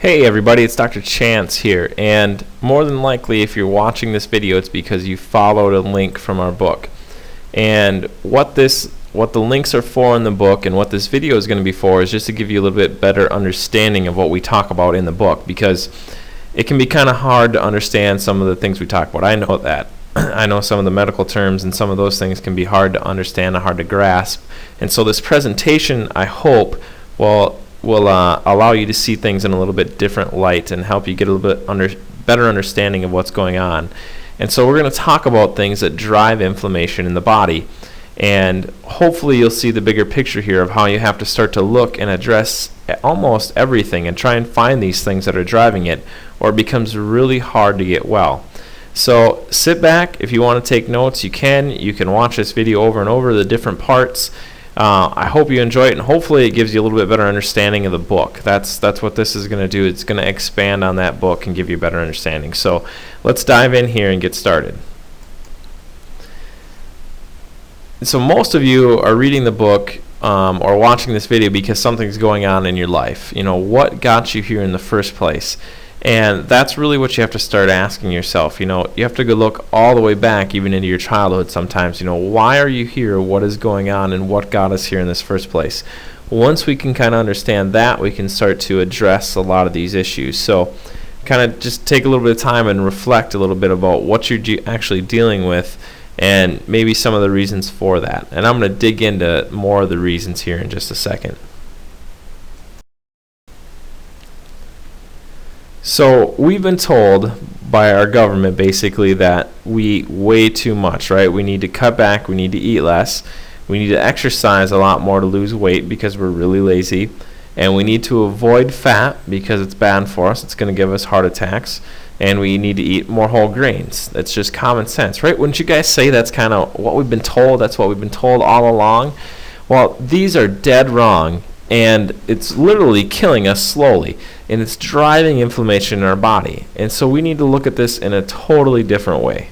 Hey everybody, it's Dr. Chance here, and more than likely if you're watching this video it's because you followed a link from our book. And what the links are for in the book and what this video is going to be for is just to give you a little bit better understanding of what we talk about in the book, because it can be kind of hard to understand some of the things we talk about. I know that. I know some of the medical terms and some of those things can be hard to understand and hard to grasp. And so this presentation, I hope, will allow you to see things in a little bit different light and help you get a little bit better understanding of what's going on. And so we're going to talk about things that drive inflammation in the body, and hopefully you'll see the bigger picture here of how you have to start to look and address almost everything and try and find these things that are driving it, or it becomes really hard to get well. So sit back. If you want to take notes, you can watch this video over and over, the different parts. I hope you enjoy it, and hopefully it gives you a little bit better understanding of the book. That's what this is going to do. It's going to expand on that book and give you a better understanding. So let's dive in here and get started. So most of you are reading the book or watching this video because something's going on in your life. You know, what got you here in the first place? And that's really what you have to start asking yourself. You know, you have to go look all the way back, even into your childhood sometimes. You know, why are you here? What is going on? And what got us here in this first place? Once we can kind of understand that, we can start to address a lot of these issues. So kind of just take a little bit of time and reflect a little bit about what you're actually dealing with and maybe some of the reasons for that. And I'm going to dig into more of the reasons here in just a second. So we've been told by our government basically that we eat way too much, right? We need to cut back, we need to eat less, we need to exercise a lot more to lose weight because we're really lazy, and we need to avoid fat because it's bad for us, it's going to give us heart attacks, and we need to eat more whole grains. That's just common sense, right? Wouldn't you guys say that's kind of what we've been told? That's what we've been told all along? Well, these are dead wrong, and it's literally killing us slowly, and it's driving inflammation in our body. And so we need to look at this in a totally different way.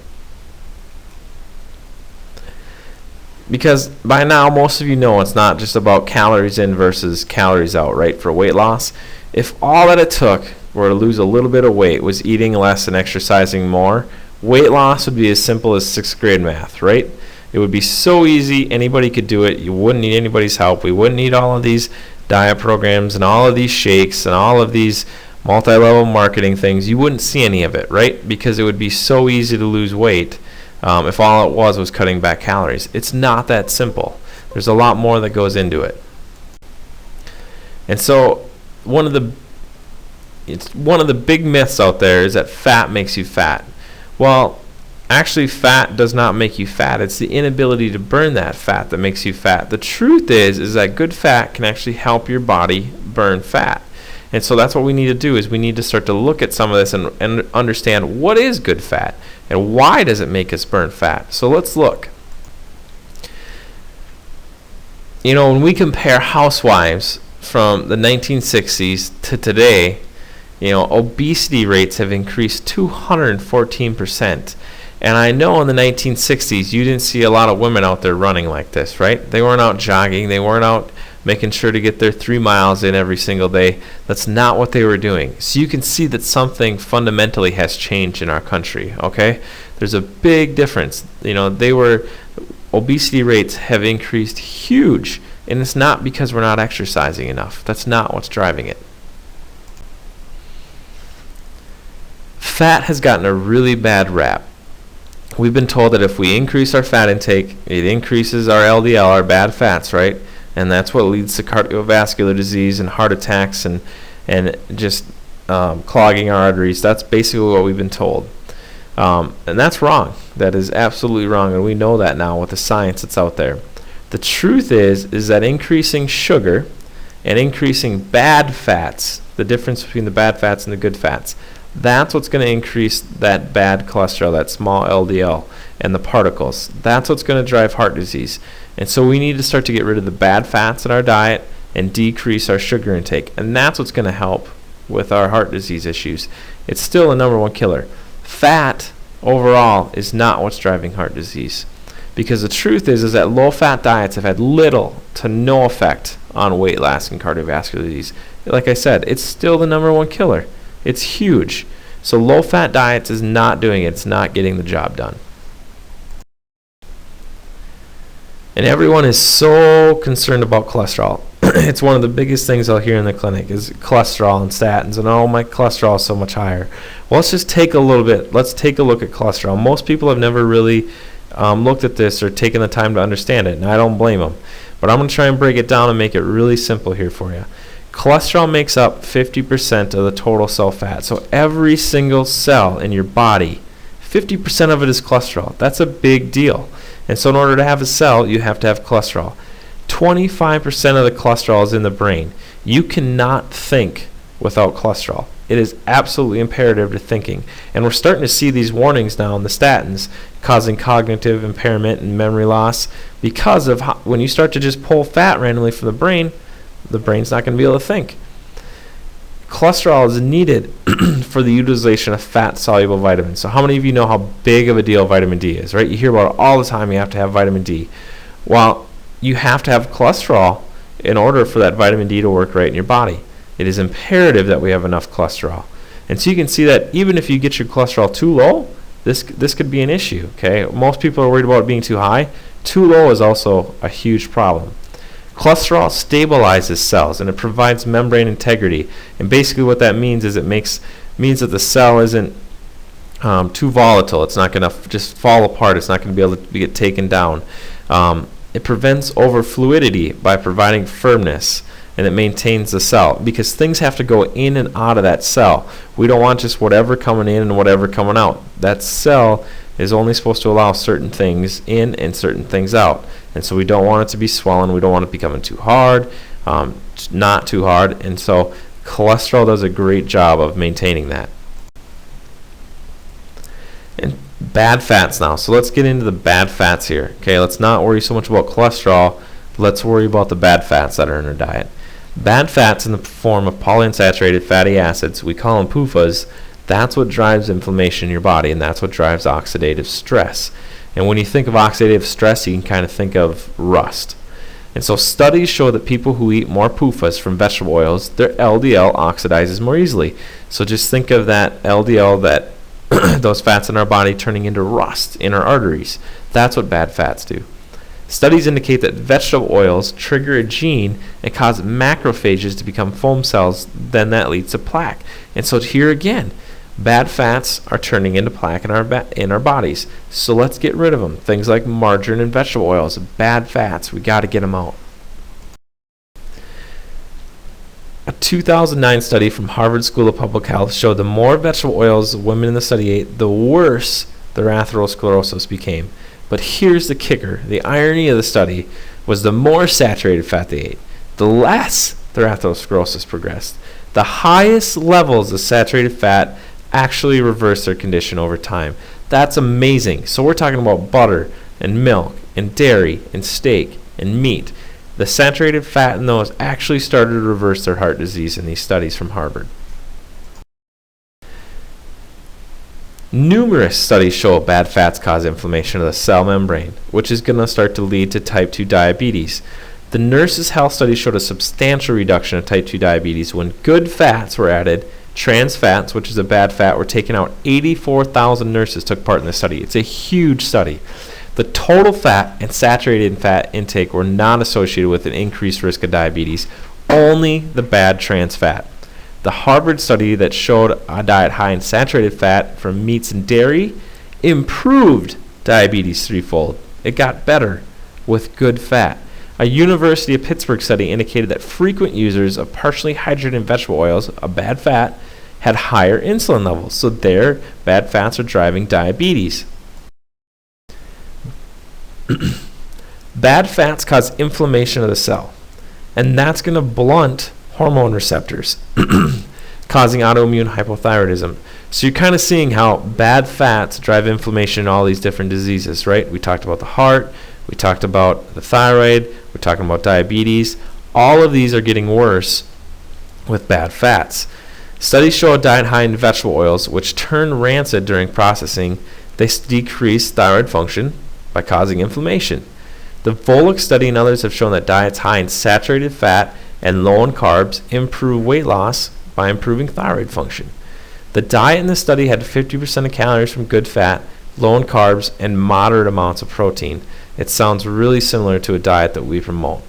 Because by now most of you know it's not just about calories in versus calories out, right, for weight loss. If all that it took were to lose a little bit of weight was eating less and exercising more, weight loss would be as simple as 6th grade math, right? It would be so easy, anybody could do it. You wouldn't need anybody's help. We wouldn't need all of these diet programs and all of these shakes and all of these multi-level marketing things. You wouldn't see any of it, right? Because it would be so easy to lose weight if all it was cutting back calories. It's not that simple. There's a lot more that goes into it. And so one of the big myths out there is that fat makes you fat. Well, actually, fat does not make you fat. It's the inability to burn that fat that makes you fat. The truth is that good fat can actually help your body burn fat. And so that's what we need to do, is we need to start to look at some of this and understand what is good fat and why does it make us burn fat. So let's look. You know, when we compare Housewives from the 1960s to today, you know, obesity rates have increased 214%. And I know in the 1960s, you didn't see a lot of women out there running like this, right? They weren't out jogging. They weren't out making sure to get their 3 miles in every single day. That's not what they were doing. So you can see that something fundamentally has changed in our country, okay? There's a big difference. You know, obesity rates have increased huge, and it's not because we're not exercising enough. That's not what's driving it. Fat has gotten a really bad rap. We've been told that if we increase our fat intake, it increases our LDL, our bad fats, right? And that's what leads to cardiovascular disease and heart attacks and just clogging our arteries. That's basically what we've been told. And that's wrong. That is absolutely wrong, and we know that now with the science that's out there. The truth is that increasing sugar and increasing bad fats, the difference between the bad fats and the good fats, that's what's going to increase that bad cholesterol, that small LDL, and the particles. That's what's going to drive heart disease. And so we need to start to get rid of the bad fats in our diet and decrease our sugar intake. And that's what's going to help with our heart disease issues. It's still a #1 killer. Fat overall is not what's driving heart disease. Because the truth is that low-fat diets have had little to no effect on weight loss and cardiovascular disease. Like I said, it's still the #1 killer. It's huge. So low-fat diets is not doing it. It's not getting the job done. And everyone is so concerned about cholesterol. It's one of the biggest things I'll hear in the clinic is cholesterol and statins. And oh, my cholesterol is so much higher. Well, let's just take a little bit. Let's take a look at cholesterol. Most people have never really looked at this or taken the time to understand it, and I don't blame them. But I'm going to try and break it down and make it really simple here for you. Cholesterol makes up 50% of the total cell fat. So every single cell in your body, 50% of it is cholesterol. That's a big deal. And so in order to have a cell, you have to have cholesterol. 25% of the cholesterol is in the brain. You cannot think without cholesterol. It is absolutely imperative to thinking. And we're starting to see these warnings now in the statins causing cognitive impairment and memory loss because of when you start to just pull fat randomly from the brain's not going to be able to think. Cholesterol is needed for the utilization of fat-soluble vitamins. So how many of you know how big of a deal vitamin D is, right? You hear about it all the time, you have to have vitamin D. Well, you have to have cholesterol in order for that vitamin D to work right in your body. It is imperative that we have enough cholesterol. And so you can see that even if you get your cholesterol too low, this could be an issue, okay? Most people are worried about it being too high. Too low is also a huge problem. Cholesterol stabilizes cells and it provides membrane integrity. And basically what that means is it means that the cell isn't too volatile. It's not going to just fall apart. It's not going to be able to get taken down. It prevents overfluidity by providing firmness, and it maintains the cell because things have to go in and out of that cell. We don't want just whatever coming in and whatever coming out. That cell is only supposed to allow certain things in and certain things out. And so we don't want it to be swollen. We don't want it becoming too hard, not too hard. And so cholesterol does a great job of maintaining that. And bad fats now. So let's get into the bad fats here. Okay, let's not worry so much about cholesterol. Let's worry about the bad fats that are in our diet. Bad fats in the form of polyunsaturated fatty acids, we call them PUFAs. That's what drives inflammation in your body, and that's what drives oxidative stress. And when you think of oxidative stress, you can kind of think of rust. And so studies show that people who eat more PUFAs from vegetable oils, their LDL oxidizes more easily. So just think of that LDL, that those fats in our body turning into rust in our arteries. That's what bad fats do. Studies indicate that vegetable oils trigger a gene and cause macrophages to become foam cells, then that leads to plaque. And so here again, bad fats are turning into plaque in our bodies. So let's get rid of them. Things like margarine and vegetable oils, bad fats, we got to get them out. A 2009 study from Harvard School of Public Health showed the more vegetable oils women in the study ate, the worse their atherosclerosis became. But here's the kicker. The irony of the study was the more saturated fat they ate, the less their atherosclerosis progressed. The highest levels of saturated fat actually reverse their condition over time. That's amazing. So we're talking about butter and milk and dairy and steak and meat. The saturated fat in those actually started to reverse their heart disease in these studies from Harvard. Numerous studies show bad fats cause inflammation of the cell membrane, which is going to start to lead to type 2 diabetes. The Nurses' Health study showed a substantial reduction of type 2 diabetes when good fats were added. Trans fats, which is a bad fat, were taken out. 84,000 nurses took part in this study. It's a huge study. The total fat and saturated fat intake were not associated with an increased risk of diabetes, only the bad trans fat. The Harvard study that showed a diet high in saturated fat from meats and dairy improved diabetes threefold. It got better with good fat. A University of Pittsburgh study indicated that frequent users of partially hydrated vegetable oils, a bad fat, had higher insulin levels. So their bad fats are driving diabetes. Bad fats cause inflammation of the cell, and that's going to blunt hormone receptors, causing autoimmune hypothyroidism. So you're kind of seeing how bad fats drive inflammation in all these different diseases, right? We talked about the heart, we talked about the thyroid, we're talking about diabetes. All of these are getting worse with bad fats. Studies show a diet high in vegetable oils, which turn rancid during processing. They decrease thyroid function, by causing inflammation. The Volek study and others have shown that diets high in saturated fat and low in carbs improve weight loss by improving thyroid function. The diet in the study had 50% of calories from good fat, low in carbs, and moderate amounts of protein. It sounds really similar to a diet that we promote.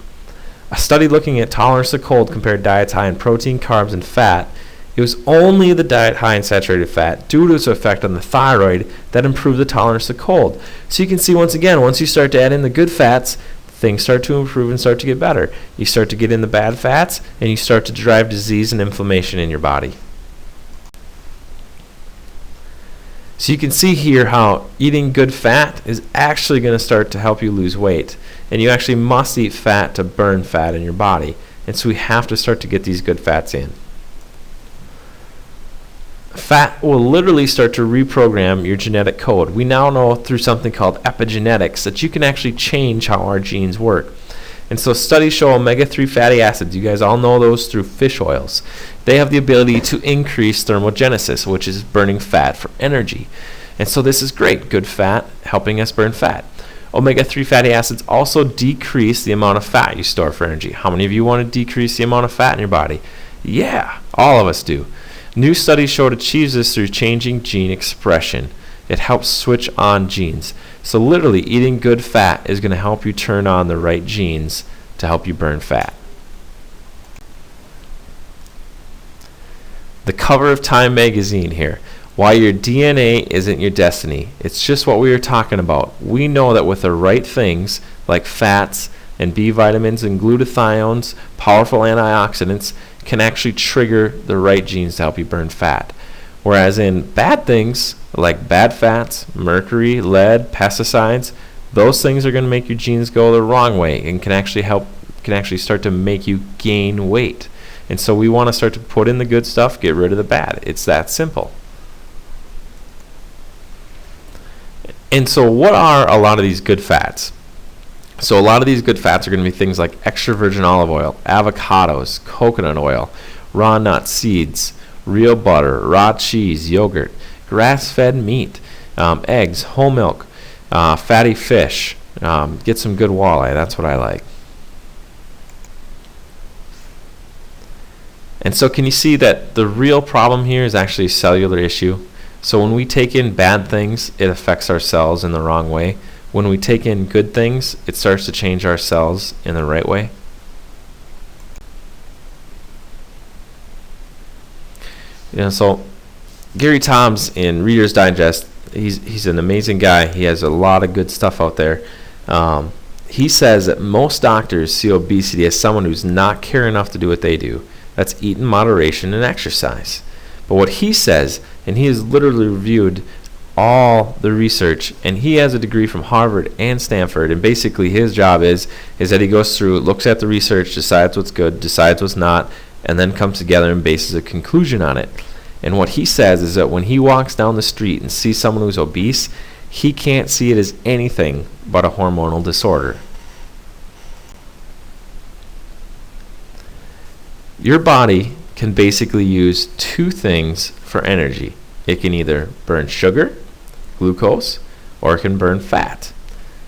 A study looking at tolerance to cold compared diets high in protein, carbs, and fat. It was only the diet high in saturated fat, due to its effect on the thyroid, that improved the tolerance to cold. So you can see, once again, once you start to add in the good fats, things start to improve and start to get better. You start to get in the bad fats, and you start to drive disease and inflammation in your body. So you can see here how eating good fat is actually going to start to help you lose weight. And you actually must eat fat to burn fat in your body. And so we have to start to get these good fats in. Fat will literally start to reprogram your genetic code. We now know through something called epigenetics that you can actually change how our genes work. And so studies show omega-3 fatty acids, you guys all know those through fish oils. They have the ability to increase thermogenesis, which is burning fat for energy. And so this is great, good fat helping us burn fat. Omega-3 fatty acids also decrease the amount of fat you store for energy. How many of you want to decrease the amount of fat in your body? Yeah, all of us do. New studies show it achieves this through changing gene expression. It helps switch on genes. So literally, eating good fat is going to help you turn on the right genes to help you burn fat. The cover of Time magazine here. Why your DNA isn't your destiny. It's just what we were talking about. We know that with the right things, like fats and B vitamins and glutathiones, powerful antioxidants, can actually trigger the right genes to help you burn fat. Whereas in bad things, like bad fats, mercury, lead, pesticides, those things are going to make your genes go the wrong way and can actually start to make you gain weight. And so we want to start to put in the good stuff, get rid of the bad. It's that simple. And so what are a lot of these good fats? So a lot of these good fats are going to be things like extra virgin olive oil, avocados, coconut oil, raw nut seeds, real butter, raw cheese, yogurt, grass-fed meat, eggs, whole milk, fatty fish. Get some good walleye. That's what I like. And so can you see that the real problem here is actually a cellular issue? So when we take in bad things, it affects our cells in the wrong way. When we take in good things, it starts to change our cells in the right way. So Gary Toms in Reader's Digest, he's an amazing guy. He has a lot of good stuff out there. He says that most doctors see obesity as someone who's not care enough to do what they do. That's eat in moderation and exercise. But what he says, and he has literally reviewed all the research, and he has a degree from Harvard and Stanford, and basically his job is that he goes through, looks at the research, decides what's good, decides what's not, and then comes together and bases a conclusion on it. And what he says is that when he walks down the street and sees someone who's obese, he can't see it as anything but a hormonal disorder. Your body can basically use two things for energy. It can either burn sugar, glucose, or it can burn fat.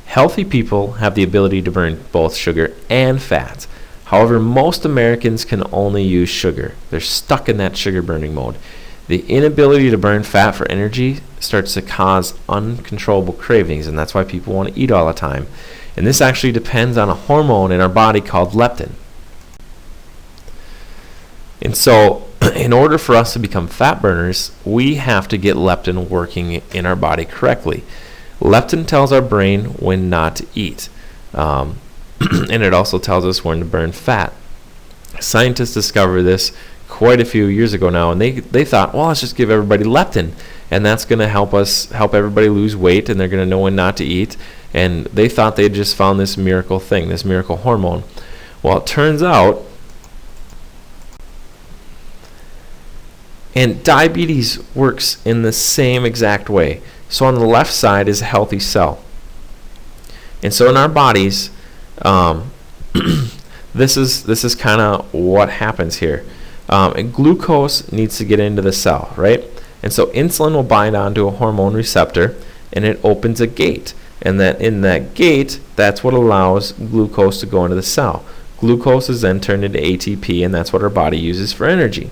Healthy people have the ability to burn both sugar and fat. However, most Americans can only use sugar. They're stuck in that sugar burning mode. The inability to burn fat for energy starts to cause uncontrollable cravings, and that's why people want to eat all the time. And this actually depends on a hormone in our body called leptin. And so in order for us to become fat burners, we have to get leptin working in our body correctly. Leptin tells our brain when not to eat. And it also tells us when to burn fat. Scientists discovered this quite a few years ago now, and they thought, well, let's just give everybody leptin, and that's going to help everybody lose weight, and they're going to know when not to eat. And they thought they just found this miracle thing, this miracle hormone. Well, it turns out, and diabetes works in the same exact way. So on the left side is a healthy cell. And so in our bodies, this is kind of what happens here. And glucose needs to get into the cell, right? And so insulin will bind onto a hormone receptor, and it opens a gate. And that in that gate, that's what allows glucose to go into the cell. Glucose is then turned into ATP, and that's what our body uses for energy.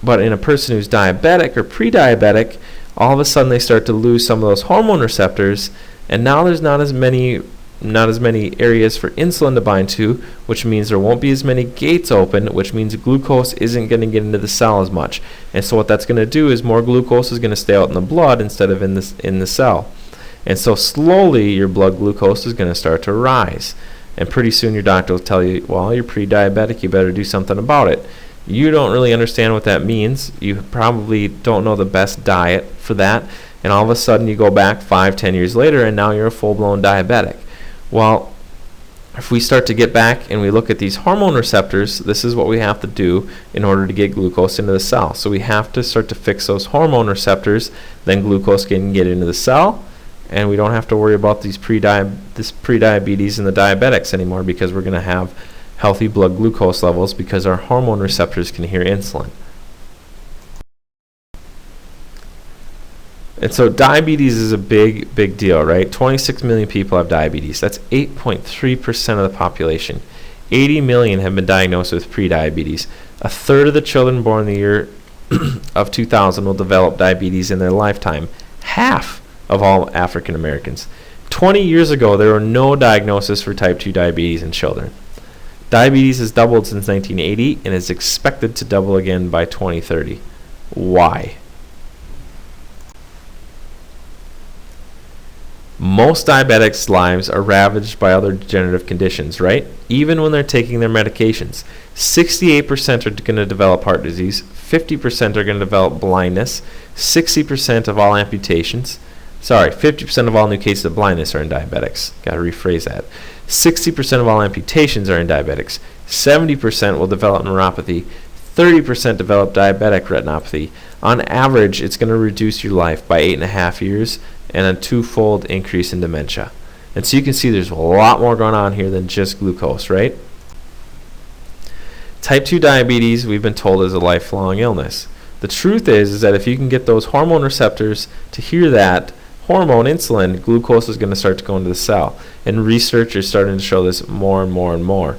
But in a person who's diabetic or pre-diabetic, all of a sudden they start to lose some of those hormone receptors, and now there's not as many areas for insulin to bind to, which means there won't be as many gates open, which means glucose isn't going to get into the cell as much. And so what that's going to do is more glucose is going to stay out in the blood instead of in the cell. And so slowly your blood glucose is going to start to rise. And pretty soon your doctor will tell you, well, you're pre-diabetic, you better do something about it. You don't really understand what that means. You probably don't know the best diet for that. And all of a sudden you go back 5-10 years later and now you're a full-blown diabetic. Well, if we start to get back and we look at these hormone receptors, this is what we have to do in order to get glucose into the cell. So we have to start to fix those hormone receptors, then glucose can get into the cell, and we don't have to worry about this pre-diabetes and the diabetics anymore, because we're going to have healthy blood glucose levels because our hormone receptors can hear insulin. And so diabetes is a big deal, right? 26 million people have diabetes. That's 8.3% of the population. 80 million have been diagnosed with prediabetes. A third of the children born in the year of 2000 will develop diabetes in their lifetime. Half of all African Americans. 20 years ago, there were no diagnoses for type 2 diabetes in children. Diabetes has doubled since 1980 and is expected to double again by 2030. Why? Most diabetics' lives are ravaged by other degenerative conditions, right? Even when they're taking their medications. 68% are going to develop heart disease, 50% are going to develop blindness, 60% of all amputations. 50% of all new cases of blindness are in diabetics. Got to rephrase that. 60% of all amputations are in diabetics. 70% will develop neuropathy. 30% develop diabetic retinopathy. On average, it's going to reduce your life by 8.5 years and a 2-fold increase in dementia. And so you can see there's a lot more going on here than just glucose, right? Type 2 diabetes, we've been told, is a lifelong illness. The truth is that if you can get those hormone receptors to hear that hormone, insulin, glucose is going to start to go into the cell. And research is starting to show this more and more and more.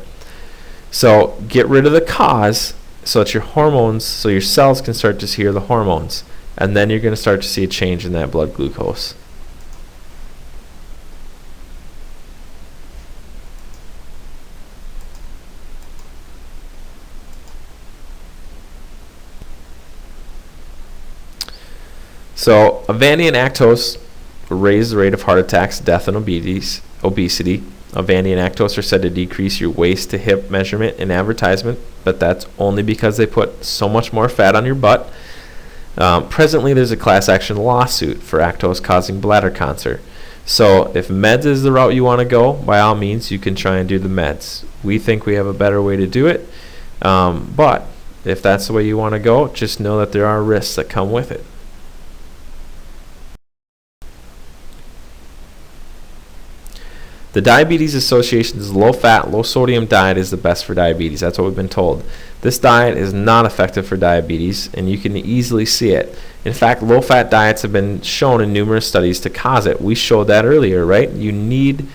So get rid of the cause so that your hormones, so your cells can start to hear the hormones. And then you're going to start to see a change in that blood glucose. So Avandia and Actose raise the rate of heart attacks, death, and obesity. Avandia and Actose are said to decrease your waist to hip measurement in advertisement, but that's only because they put so much more fat on your butt. Presently, there's a class action lawsuit for Actose causing bladder cancer. So if meds is the route you want to go, by all means, you can try and do the meds. We think we have a better way to do it, but if that's the way you want to go, just know that there are risks that come with it. The Diabetes Association's low-fat, low-sodium diet is the best for diabetes. That's what we've been told. This diet is not effective for diabetes, and you can easily see it. In fact, low-fat diets have been shown in numerous studies to cause it. We showed that earlier, right? You need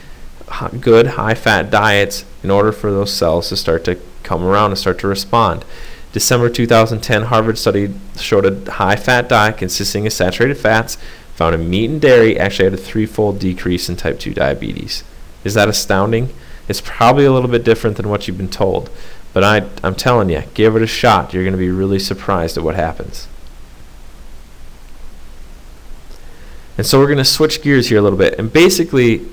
good, high-fat diets in order for those cells to start to come around and start to respond. December 2010, Harvard study showed a high-fat diet consisting of saturated fats found in meat and dairy actually had a 3-fold decrease in type 2 diabetes. Is that astounding? It's probably a little bit different than what you've been told. But I'm telling you, give it a shot. You're going to be really surprised at what happens. And so we're going to switch gears here a little bit. And basically,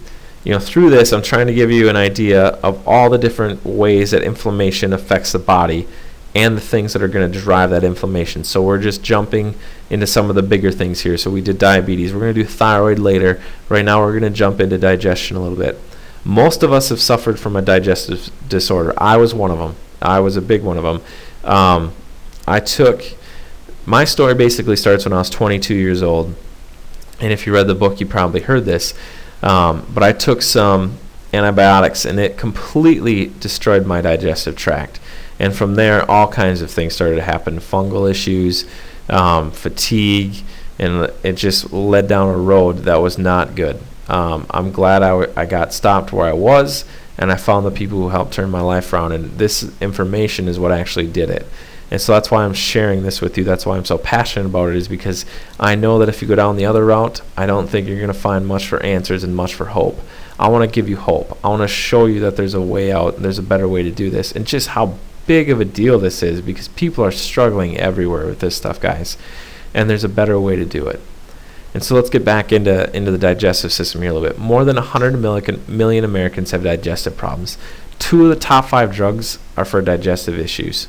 through this, I'm trying to give you an idea of all the different ways that inflammation affects the body and the things that are going to drive that inflammation. So we're just jumping into some of the bigger things here. So we did diabetes. We're going to do thyroid later. Right now, we're going to jump into digestion a little bit. Most of us have suffered from a digestive disorder. I was one of them. I was a big one of them. My story basically starts when I was 22 years old. And if you read the book, you probably heard this. But I took some antibiotics, and it completely destroyed my digestive tract. And from there, all kinds of things started to happen. Fungal issues, fatigue, and it just led down a road that was not good. I'm glad I got stopped where I was, and I found the people who helped turn my life around, and this information is what actually did it. And so that's why I'm sharing this with you. That's why I'm so passionate about it, is because I know that if you go down the other route, I don't think you're going to find much for answers and much for hope. I want to give you hope. I want to show you that there's a way out, and there's a better way to do this, and just how big of a deal this is, because people are struggling everywhere with this stuff, guys, and there's a better way to do it. And so let's get back into the digestive system here a little bit. More than 100 million Americans have digestive problems. 2 of the top 5 drugs are for digestive issues.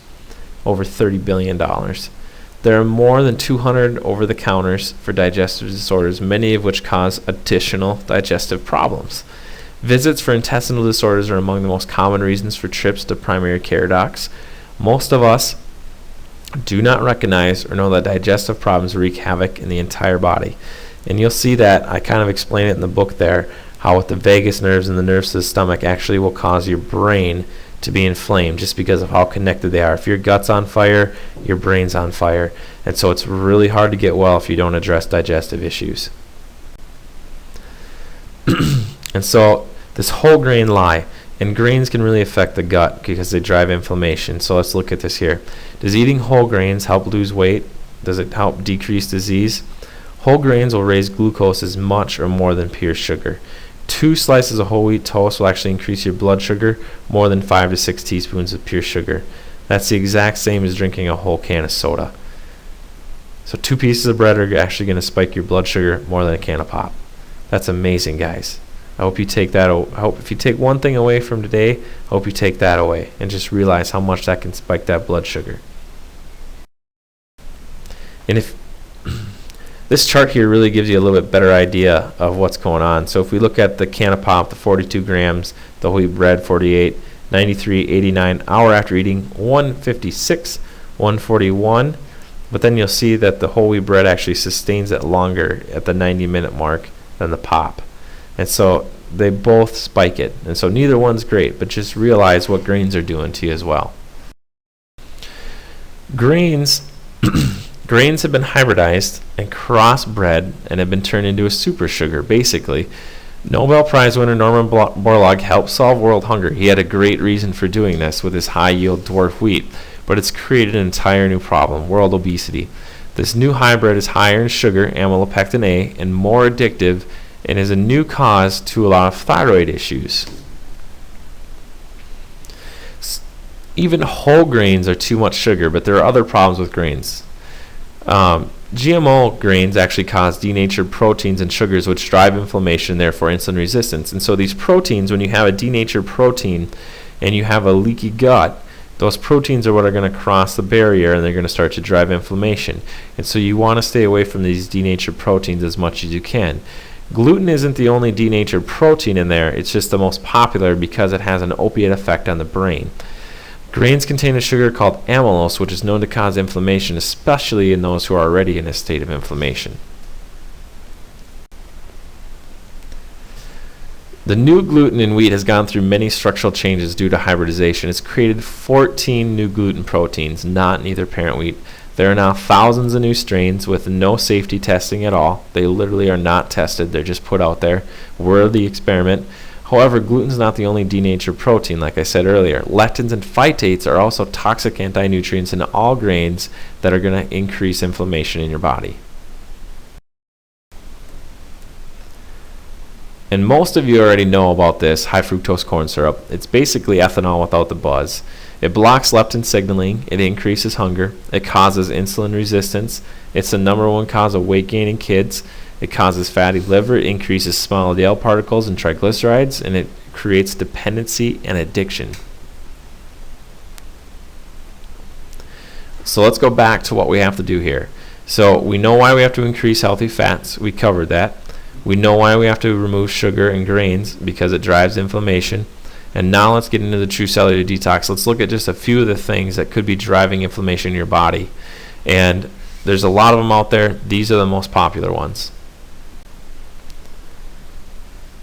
Over $30 billion. There are more than 200 over-the-counters for digestive disorders, many of which cause additional digestive problems. Visits for intestinal disorders are among the most common reasons for trips to primary care docs. Most of us do not recognize or know that digestive problems wreak havoc in the entire body. And you'll see that I kind of explain it in the book there, how with the vagus nerves and the nerves to the stomach actually will cause your brain to be inflamed just because of how connected they are. If your gut's on fire, your brain's on fire. And so it's really hard to get well if you don't address digestive issues. And so this whole grain lie, and grains can really affect the gut because they drive inflammation. So let's look at this here. Does eating whole grains help lose weight? Does it help decrease disease? Whole grains will raise glucose as much or more than pure sugar. 2 slices of whole wheat toast will actually increase your blood sugar more than 5 to 6 teaspoons of pure sugar. That's the exact same as drinking a whole can of soda. So 2 pieces of bread are actually going to spike your blood sugar more than a can of pop. That's amazing, guys. I hope you take that. I hope if you take one thing away from today, I hope you take that away and just realize how much that can spike that blood sugar. And if this chart here really gives you a little bit better idea of what's going on. So if we look at the can of pop, the 42 grams, the whole wheat bread, 48, 93, 89, hour after eating, 156, 141. But then you'll see that the whole wheat bread actually sustains it longer at the 90-minute mark than the pop. And so they both spike it. And so neither one's great, but just realize what grains are doing to you as well. Grains have been hybridized and crossbred and have been turned into a super sugar, basically. Nobel Prize winner Norman Borlaug helped solve world hunger. He had a great reason for doing this with his high-yield dwarf wheat, but it's created an entire new problem, world obesity. This new hybrid is higher in sugar, amylopectin A, and more addictive, and is a new cause to a lot of thyroid issues. Even whole grains are too much sugar, but there are other problems with grains. GMO grains actually cause denatured proteins and sugars, which drive inflammation and therefore insulin resistance. And so these proteins, when you have a denatured protein and you have a leaky gut, those proteins are what are going to cross the barrier, and they're going to start to drive inflammation. And so you want to stay away from these denatured proteins as much as you can. Gluten isn't the only denatured protein in there. It's just the most popular because it has an opiate effect on the brain. Grains contain a sugar called amylose, which is known to cause inflammation, especially in those who are already in a state of inflammation. The new gluten in wheat has gone through many structural changes due to hybridization. It's created 14 new gluten proteins, not in either parent wheat. There are now thousands of new strains with no safety testing at all. They literally are not tested. They're just put out there. We're the experiment. However, gluten is not the only denatured protein, like I said earlier. Lectins and phytates are also toxic anti-nutrients in all grains that are going to increase inflammation in your body. And most of you already know about this high fructose corn syrup. It's basically ethanol without the buzz. It blocks leptin signaling, it increases hunger, it causes insulin resistance, it's the #1 cause of weight gain in kids, it causes fatty liver, it increases small LDL particles and triglycerides, and it creates dependency and addiction. So let's go back to what we have to do here. So we know why we have to increase healthy fats, we covered that. We know why we have to remove sugar and grains, because it drives inflammation. And now let's get into the true cellular detox. Let's look at just a few of the things that could be driving inflammation in your body. And there's a lot of them out there. These are the most popular ones.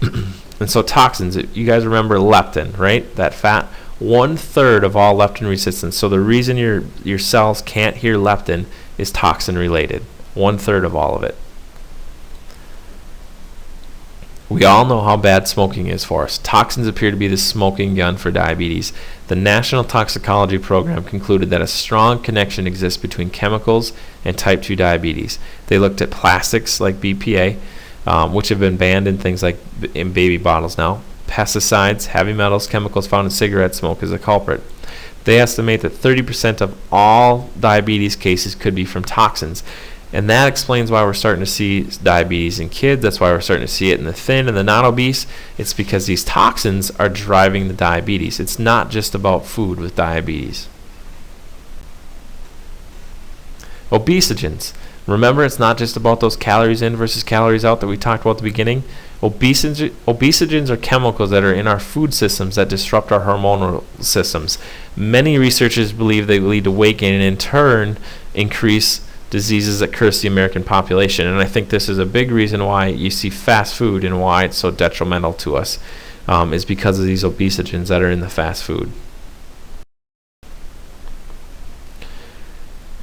And so toxins, you guys remember leptin, right? That fat, 1/3 of all leptin resistance. So the reason your cells can't hear leptin is toxin related. 1/3 of all of it. We all know how bad smoking is for us. Toxins appear to be the smoking gun for diabetes. The National Toxicology Program concluded that a strong connection exists between chemicals and type 2 diabetes. They looked at plastics like BPA, which have been banned in things like in baby bottles now. Pesticides, heavy metals, chemicals found in cigarette smoke is a culprit. They estimate that 30% of all diabetes cases could be from toxins. And that explains why we're starting to see diabetes in kids. That's why we're starting to see it in the thin and the non-obese. It's because these toxins are driving the diabetes. It's not just about food with diabetes. Obesogens. Remember, it's not just about those calories in versus calories out that we talked about at the beginning. Obesogens are chemicals that are in our food systems that disrupt our hormonal systems. Many researchers believe they lead to weight gain and in turn increase diseases that curse the American population. And I think this is a big reason why you see fast food and why it's so detrimental to us, is because of these obesogens that are in the fast food.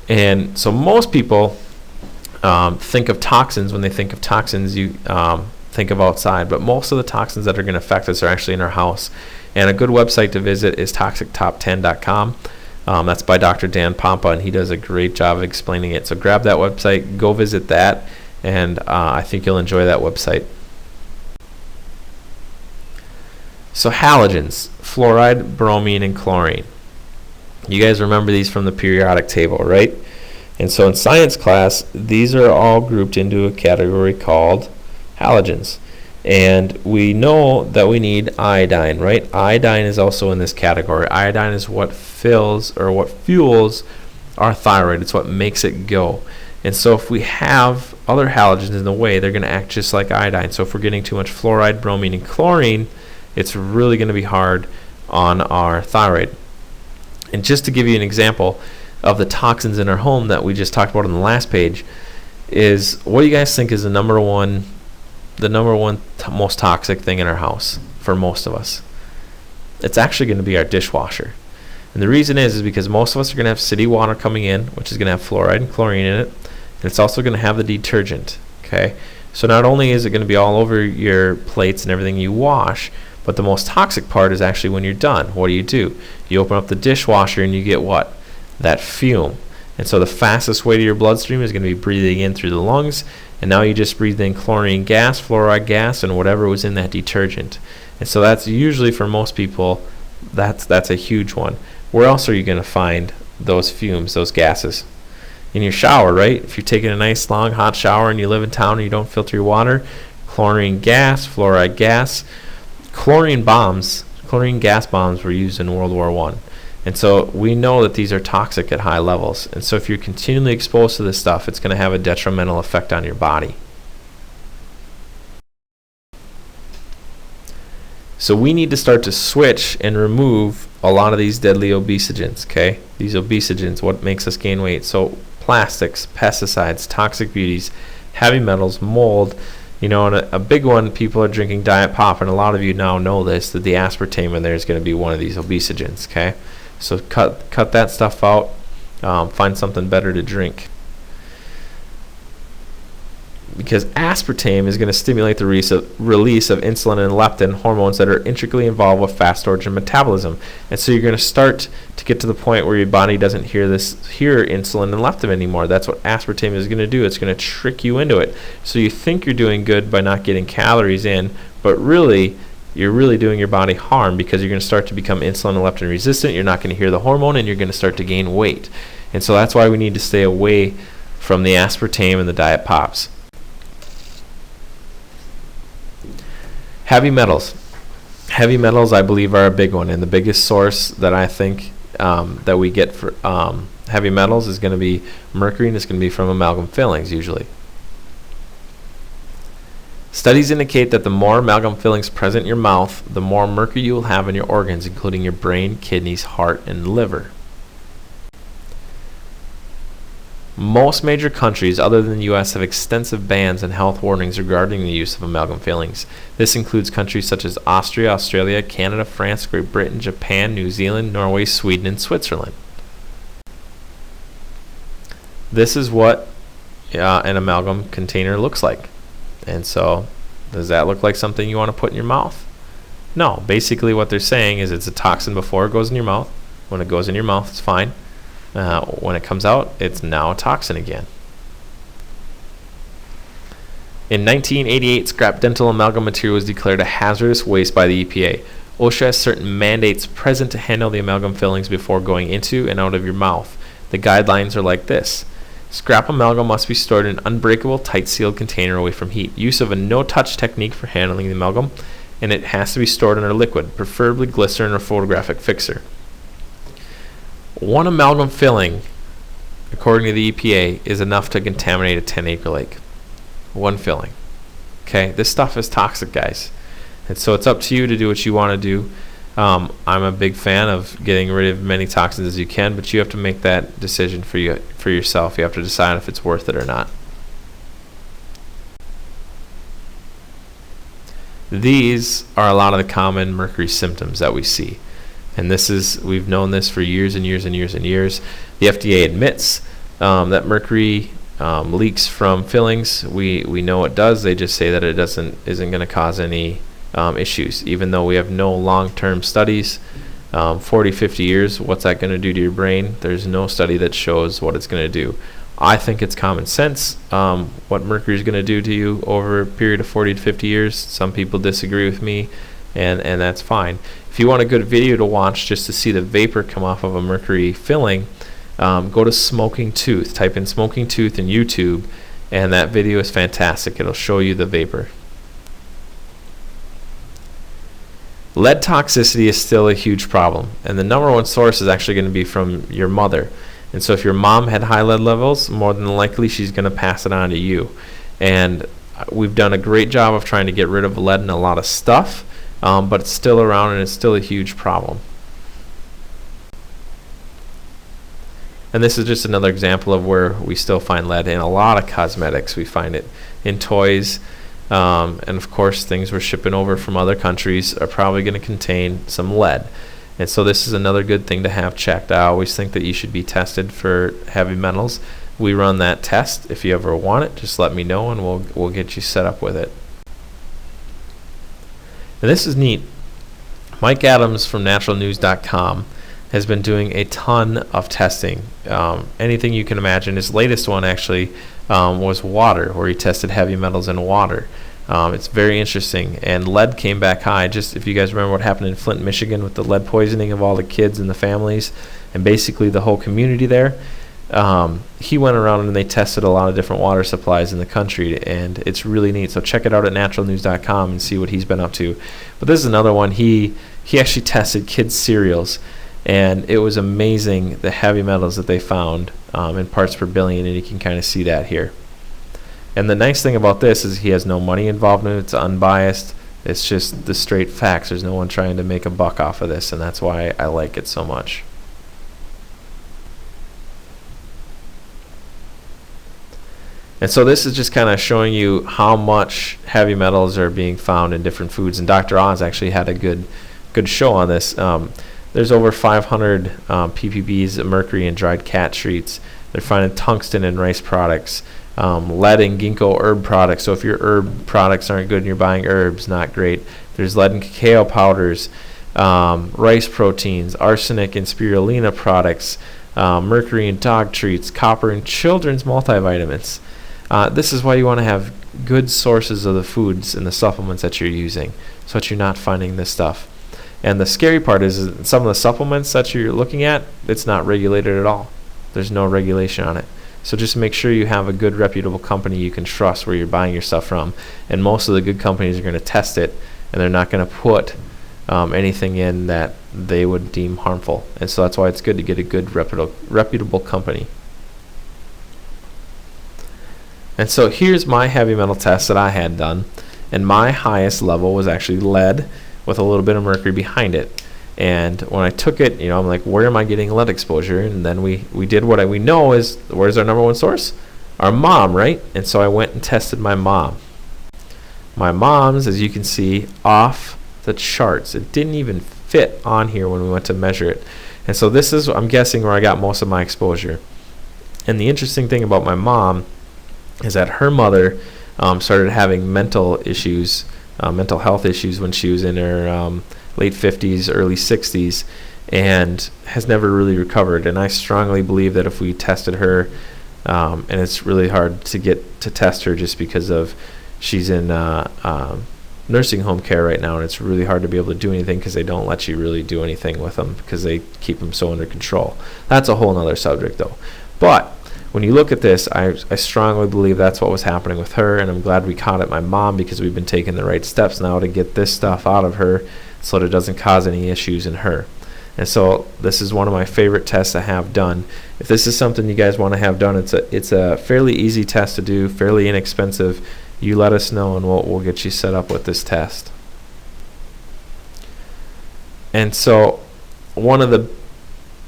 And so most people think of toxins. When they think of toxins, you think of outside, but most of the toxins that are going to affect us are actually in our house. And a good website to visit is toxictop10.com. That's by Dr. Dan Pompa, and he does a great job of explaining it. So grab that website, go visit that, and I think you'll enjoy that website. So halogens, fluoride, bromine, and chlorine. You guys remember these from the periodic table, right? And so in science class, these are all grouped into a category called halogens. And we know that we need iodine, right? Iodine is also in this category. Iodine is what fills or what fuels our thyroid. It's what makes it go. And so if we have other halogens in the way, they're going to act just like iodine. So if we're getting too much fluoride, bromine, and chlorine, it's really going to be hard on our thyroid. And just to give you an example of the toxins in our home that we just talked about on the last page, is what do you guys think is the number one most toxic thing in our house for most of us? It's actually going to be our dishwasher. And the reason is because most of us are going to have city water coming in, which is going to have fluoride and chlorine in it, and it's also going to have the detergent. Okay, so not only is it going to be all over your plates and everything you wash, but the most toxic part is actually when you're done. What do? You open up the dishwasher and you get what? That fume. And so the fastest way to your bloodstream is going to be breathing in through the lungs, and now you just breathe in chlorine gas, fluoride gas, and whatever was in that detergent. And so that's usually, for most people, that's a huge one. Where else are you going to find those fumes, those gases? In your shower, right? If you're taking a nice long hot shower and you live in town and you don't filter your water, chlorine gas, fluoride gas. Chlorine gas bombs were used in World War I. And so we know that these are toxic at high levels. And so if you're continually exposed to this stuff, it's going to have a detrimental effect on your body. So we need to start to switch and remove a lot of these deadly obesogens, okay? These obesogens, what makes us gain weight. So plastics, pesticides, toxic beauties, heavy metals, mold. You know, and a big one, people are drinking diet pop, and a lot of you now know this, that the aspartame in there is going to be one of these obesogens, okay? So cut that stuff out. Find something better to drink. Because aspartame is going to stimulate the release of insulin and leptin, hormones that are intricately involved with fat storage and metabolism. And so you're going to start to get to the point where your body doesn't hear insulin and leptin anymore. That's what aspartame is going to do. It's going to trick you into it. So you think you're doing good by not getting calories in, but really, you're really doing your body harm, because you're going to start to become insulin and leptin resistant. You're not going to hear the hormone, and you're going to start to gain weight. And so that's why we need to stay away from the aspartame and the diet pops. Heavy metals. Heavy metals, I believe, are a big one, and the biggest source that I think that we get for heavy metals is going to be mercury, and it's going to be from amalgam fillings usually. Studies indicate that the more amalgam fillings present in your mouth, the more mercury you will have in your organs, including your brain, kidneys, heart, and liver. Most major countries other than the U.S. have extensive bans and health warnings regarding the use of amalgam fillings. This includes countries such as Austria, Australia, Canada, France, Great Britain, Japan, New Zealand, Norway, Sweden, and Switzerland. This is what an amalgam container looks like. And so Does that look like something you want to put in your mouth? No. Basically what they're saying is it's a toxin before it goes in your mouth. When it goes in your mouth, it's fine. When it comes out, it's now a toxin again. In 1988, scrap dental amalgam material was declared a hazardous waste by the EPA. OSHA has certain mandates present to handle the amalgam fillings before going into and out of your mouth. The guidelines are like this. Scrap amalgam must be stored in an unbreakable, tight-sealed container away from heat. Use of a no-touch technique for handling the amalgam, and it has to be stored under liquid, preferably glycerin or photographic fixer. One amalgam filling, according to the EPA, is enough to contaminate a 10-acre lake. One filling. Okay, this stuff is toxic, guys. And so it's up to you to do what you want to do. I'm a big fan of getting rid of many toxins as you can, but you have to make that decision for yourself. You have to decide if it's worth it or not. These are a lot of the common mercury symptoms that we see. And we've known this for years and years and years and years. The FDA admits that mercury leaks from fillings. We know it does. They just say that it isn't going to cause any issues, even though we have no long-term studies. 40, 50 years, what's that going to do to your brain? There's no study that shows what it's going to do. I think it's common sense what mercury is going to do to you over a period of 40 to 50 years. Some people disagree with me, and that's fine. If you want a good video to watch just to see the vapor come off of a mercury filling, go to smoking tooth. Type in smoking tooth in YouTube, and that video is fantastic. It'll show you the vapor. Lead toxicity is still a huge problem, and the number one source is actually going to be from your mother. And so if your mom had high lead levels, more than likely she's going to pass it on to you. And we've done a great job of trying to get rid of lead in a lot of stuff, but it's still around and it's still a huge problem. And this is just another example of where we still find lead in a lot of cosmetics. We find it in toys. And of course, things we're shipping over from other countries are probably going to contain some lead. And so this is another good thing to have checked. I always think that you should be tested for heavy metals. We run that test. If you ever want it, just let me know and we'll get you set up with it. And this is neat. Mike Adams from naturalnews.com has been doing a ton of testing. Anything you can imagine. His latest one actually was water, where he tested heavy metals in water. It's very interesting, and lead came back high. Just if you guys remember what happened in Flint, Michigan with the lead poisoning of all the kids and the families and basically the whole community there, he went around and they tested a lot of different water supplies in the country, and it's really neat. So check it out at naturalnews.com and see what he's been up to. But this is another one. He actually tested kids' cereals, and it was amazing the heavy metals that they found in parts per billion, and you can kind of see that here. And the nice thing about this is he has no money involved in it. It's unbiased. It's just the straight facts. There's no one trying to make a buck off of this, and that's why I like it so much. And so this is just kind of showing you how much heavy metals are being found in different foods. And Dr. Oz actually had a good show on this. There's over 500 ppbs of mercury in dried cat treats. They're finding tungsten in rice products, lead in ginkgo herb products. So if your herb products aren't good and you're buying herbs, not great. There's lead in cacao powders, rice proteins, arsenic in spirulina products, mercury in dog treats, copper in children's multivitamins. This is why you want to have good sources of the foods and the supplements that you're using, so that you're not finding this stuff. And the scary part is some of the supplements that you're looking at, it's not regulated at all. There's no regulation on it. So just make sure you have a good reputable company you can trust where you're buying your stuff from. And most of the good companies are going to test it, and they're not going to put anything in that they would deem harmful. And so that's why it's good to get a good reputable company. And so here's my heavy metal test that I had done. And my highest level was actually lead with a little bit of mercury behind it. And when I took it, I'm like, where am I getting lead exposure? And then we did what we know is, where's our number one source? Our mom, right? And so I went and tested my mom. My mom's, as you can see, off the charts. It didn't even fit on here when we went to measure it. And so this is, I'm guessing, where I got most of my exposure. And the interesting thing about my mom is that her mother started having mental issues, mental health issues when she was in her late 50s, early 60s, and has never really recovered. And I strongly believe that if we tested her, and it's really hard to get to test her just because of she's in nursing home care right now, and it's really hard to be able to do anything because they don't let you really do anything with them because they keep them so under control. That's a whole nother subject though. But when you look at this, I strongly believe that's what was happening with her, and I'm glad we caught it my mom, because we've been taking the right steps now to get this stuff out of her so that it doesn't cause any issues in her. And so this is one of my favorite tests to have done. If this is something you guys want to have done, it's a fairly easy test to do, fairly inexpensive. You let us know and we'll get you set up with this test. And so one of the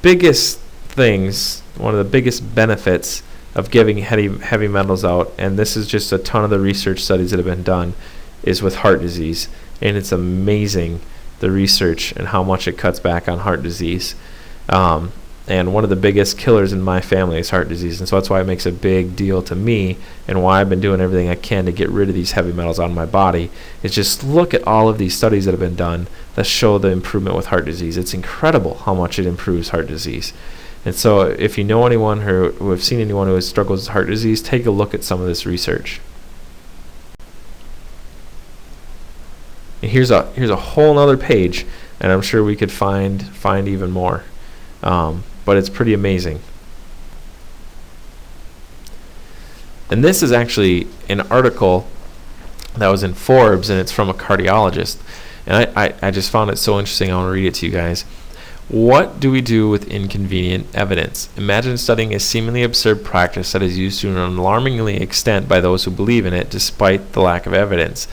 biggest things, one of the biggest benefits of giving heavy metals out, and this is just a ton of the research studies that have been done, is with heart disease. And it's amazing, the research and how much it cuts back on heart disease. And one of the biggest killers in my family is heart disease, and so that's why it makes a big deal to me, and why I've been doing everything I can to get rid of these heavy metals out of my body, is just look at all of these studies that have been done that show the improvement with heart disease. It's incredible how much it improves heart disease. And so if you know anyone who have seen anyone who has struggles with heart disease, take a look at some of this research. And here's a whole nother page, and I'm sure we could find even more. But it's pretty amazing. And this is actually an article that was in Forbes, and it's from a cardiologist. And I just found it so interesting. I want to read it to you guys. What do we do with inconvenient evidence? Imagine studying a seemingly absurd practice that is used to an alarmingly extent by those who believe in it, despite the lack of evidence,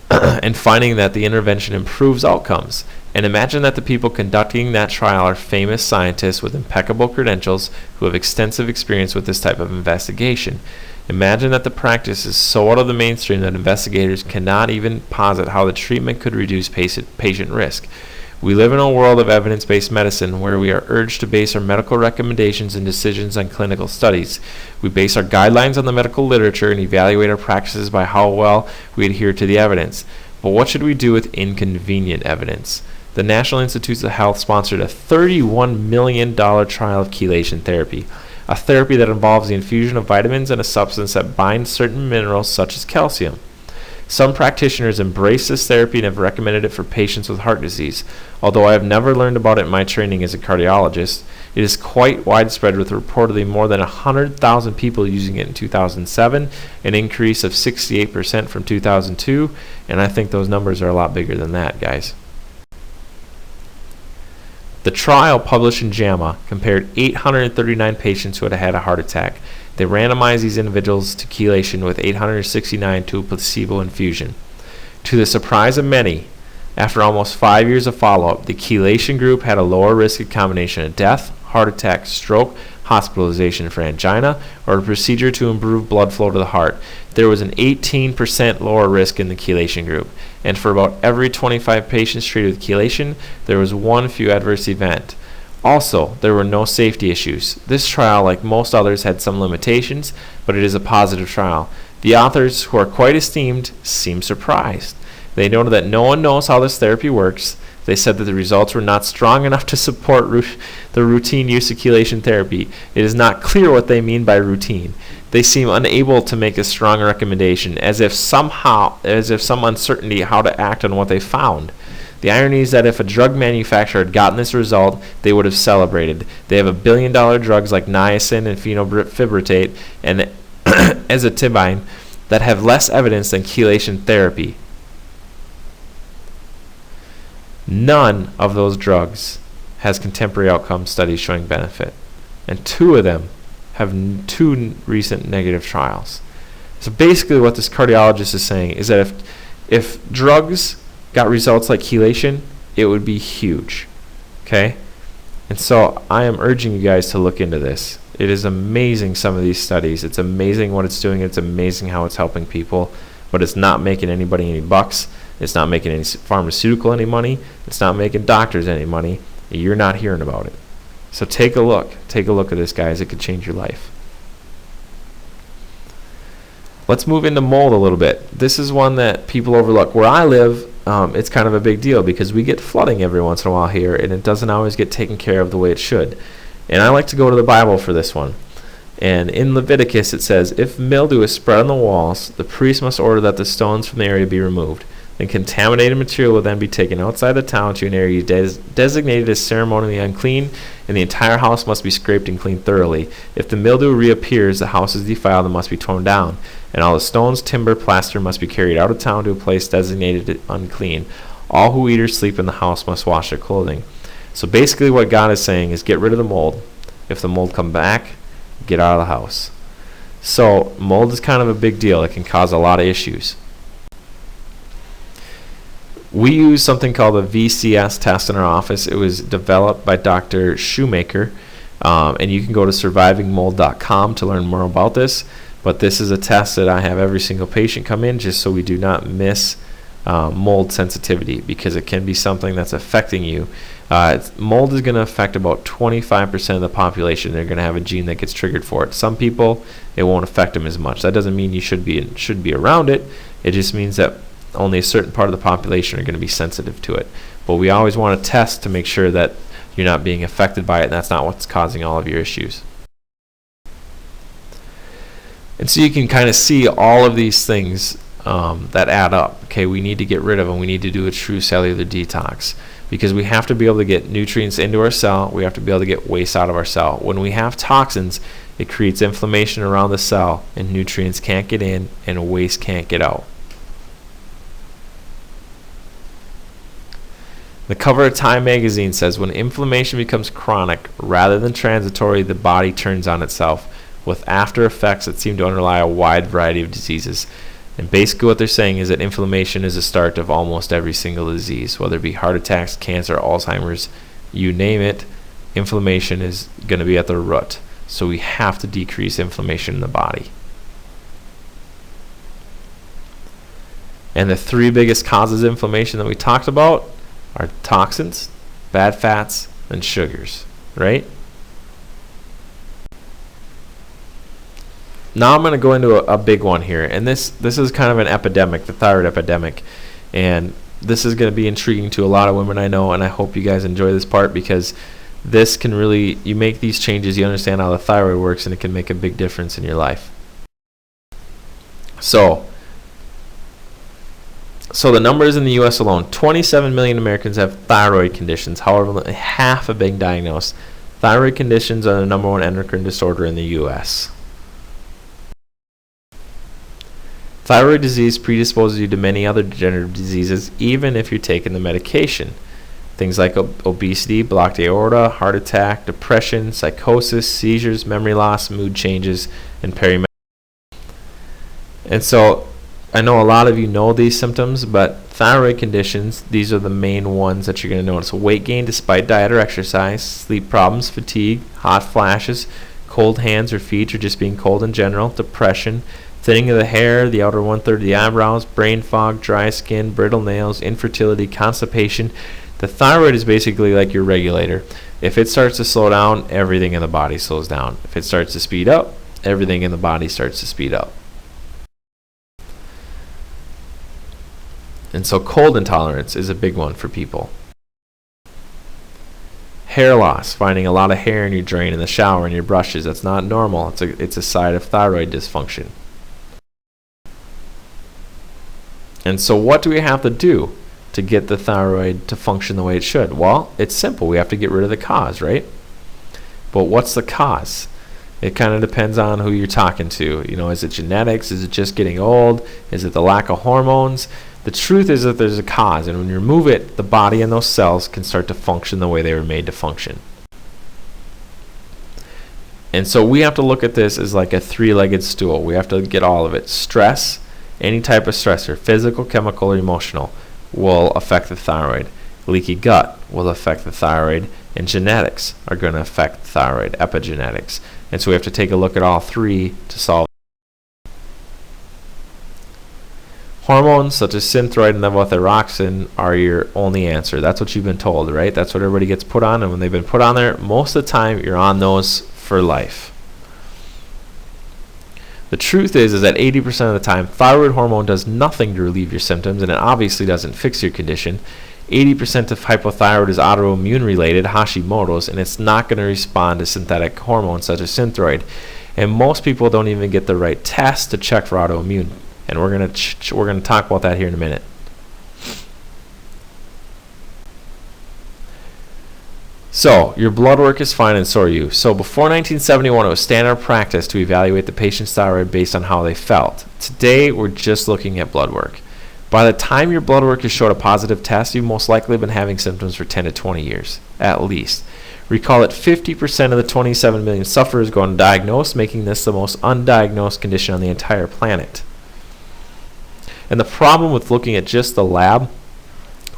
and finding that the intervention improves outcomes. And imagine that the people conducting that trial are famous scientists with impeccable credentials who have extensive experience with this type of investigation. Imagine that the practice is so out of the mainstream that investigators cannot even posit how the treatment could reduce patient risk. We live in a world of evidence-based medicine where we are urged to base our medical recommendations and decisions on clinical studies. We base our guidelines on the medical literature and evaluate our practices by how well we adhere to the evidence. But what should we do with inconvenient evidence? The National Institutes of Health sponsored a $31 million trial of chelation therapy, a therapy that involves the infusion of vitamins and a substance that binds certain minerals such as calcium. Some practitioners embrace this therapy and have recommended it for patients with heart disease. Although I have never learned about it in my training as a cardiologist, it is quite widespread, with reportedly more than 100,000 people using it in 2007, an increase of 68% from 2002, and I think those numbers are a lot bigger than that, guys. The trial, published in JAMA, compared 839 patients who had had a heart attack. They randomized these individuals to chelation, with 869 to a placebo infusion. To the surprise of many, after almost 5 years of follow-up, the chelation group had a lower risk of combination of death, heart attack, stroke, hospitalization for angina, or a procedure to improve blood flow to the heart. There was an 18% lower risk in the chelation group, and for about every 25 patients treated with chelation, there was one few adverse event. Also, there were no safety issues. This trial, like most others, had some limitations, but it is a positive trial. The authors, who are quite esteemed, seem surprised. They noted that no one knows how this therapy works. They said that the results were not strong enough to support the routine use of chelation therapy. It is not clear what they mean by routine. They seem unable to make a strong recommendation, as if some uncertainty how to act on what they found. The irony is that if a drug manufacturer had gotten this result, they would have celebrated. They have $1 billion drugs like niacin and phenobarbital and ezetimibe that have less evidence than chelation therapy. None of those drugs has contemporary outcome studies showing benefit, and 2 of them have 2 recent negative trials. So basically what this cardiologist is saying is that if drugs got results like chelation, it would be huge. Okay? And so I am urging you guys to look into this. It is amazing, some of these studies. It's amazing what it's doing. It's amazing how it's helping people, but it's not making anybody any bucks. It's not making any pharmaceutical any money. It's not making doctors any money. You're not hearing about it. So take a look. Take a look at this, guys. It could change your life. Let's move into mold a little bit. This is one that people overlook. Where I live, it's kind of a big deal because we get flooding every once in a while here, and it doesn't always get taken care of the way it should. And I like to go to the Bible for this one. And in Leviticus it says, if mildew is spread on the walls, the priest must order that the stones from the area be removed. Then contaminated material will then be taken outside the town to an area designated as ceremonially unclean, and the entire house must be scraped and cleaned thoroughly. If the mildew reappears, the house is defiled and must be torn down, and all the stones, timber, plaster must be carried out of town to a place designated unclean. All who eat or sleep in the house must wash their clothing. So basically what God is saying is get rid of the mold. If the mold come back, get out of the house. So mold is kind of a big deal. It can cause a lot of issues. We use something called the VCS test in our office. It was developed by Dr. Shoemaker, and you can go to survivingmold.com to learn more about this. But this is a test that I have every single patient come in just so we do not miss mold sensitivity, because it can be something that's affecting you. Mold is going to affect about 25% of the population. They're going to have a gene that gets triggered for it. Some people, it won't affect them as much. That doesn't mean you should be around it. It just means that only a certain part of the population are going to be sensitive to it. But we always want to test to make sure that you're not being affected by it, and that's not what's causing all of your issues. And so you can kind of see all of these things that add up. Okay, we need to get rid of them. We need to do a true cellular detox, because we have to be able to get nutrients into our cell. We have to be able to get waste out of our cell. When we have toxins, it creates inflammation around the cell, and nutrients can't get in and waste can't get out. The cover of Time magazine says, when inflammation becomes chronic rather than transitory, the body turns on itself with after effects that seem to underlie a wide variety of diseases. And basically what they're saying is that inflammation is the start of almost every single disease, whether it be heart attacks, cancer, Alzheimer's, you name it. Inflammation is going to be at the root. So we have to decrease inflammation in the body. And the three biggest causes of inflammation that we talked about are toxins, bad fats, and sugars, right? Now I'm going to go into a big one here, and this is kind of an epidemic, the thyroid epidemic, and this is going to be intriguing to a lot of women I know, and I hope you guys enjoy this part, because this can really, you make these changes, you understand how the thyroid works, and it can make a big difference in your life. So the numbers in the U.S. alone, 27 million Americans have thyroid conditions. However, only half are being diagnosed. Thyroid conditions are the number one endocrine disorder in the U.S. Thyroid disease predisposes you to many other degenerative diseases, even if you're taking the medication. Things like obesity, blocked aorta, heart attack, depression, psychosis, seizures, memory loss, mood changes, and perimenopause. And so I know a lot of you know these symptoms, but thyroid conditions, these are the main ones that you're going to notice. Weight gain despite diet or exercise, sleep problems, fatigue, hot flashes, cold hands or feet, or just being cold in general, depression, thinning of the hair, the outer one-third of the eyebrows, brain fog, dry skin, brittle nails, infertility, constipation. The thyroid is basically like your regulator. If it starts to slow down, everything in the body slows down. If it starts to speed up, everything in the body starts to speed up. And so cold intolerance is a big one for people. Hair loss, finding a lot of hair in your drain, in the shower, in your brushes. That's not normal. It's a side of thyroid dysfunction. And so what do we have to do to get the thyroid to function the way it should? Well, it's simple. We have to get rid of the cause, right? But what's the cause? It kind of depends on who you're talking to. You know, is it genetics? Is it just getting old? Is it the lack of hormones? The truth is that there's a cause, and when you remove it, the body and those cells can start to function the way they were made to function. And so we have to look at this as like a three-legged stool. We have to get all of it. Stress, any type of stressor, physical, chemical, or emotional, will affect the thyroid. Leaky gut will affect the thyroid, and genetics are going to affect the thyroid, epigenetics. And so we have to take a look at all three to solve. Hormones such as synthroid and levothyroxine are your only answer. That's what you've been told, right? That's what everybody gets put on, and when they've been put on there, most of the time you're on those for life. The truth is that 80% of the time, thyroid hormone does nothing to relieve your symptoms, and it obviously doesn't fix your condition. 80% of hypothyroid is autoimmune related, Hashimoto's, and it's not going to respond to synthetic hormones such as Synthroid. And most people don't even get the right test to check for autoimmune. And we're going to talk about that here in a minute. So, your blood work is fine and so are you. So, before 1971, it was standard practice to evaluate the patient's thyroid based on how they felt. Today, we're just looking at blood work. By the time your blood work has showed a positive test, you've most likely been having symptoms for 10 to 20 years, at least. Recall that 50% of the 27 million sufferers go undiagnosed, making this the most undiagnosed condition on the entire planet. And the problem with looking at just the lab,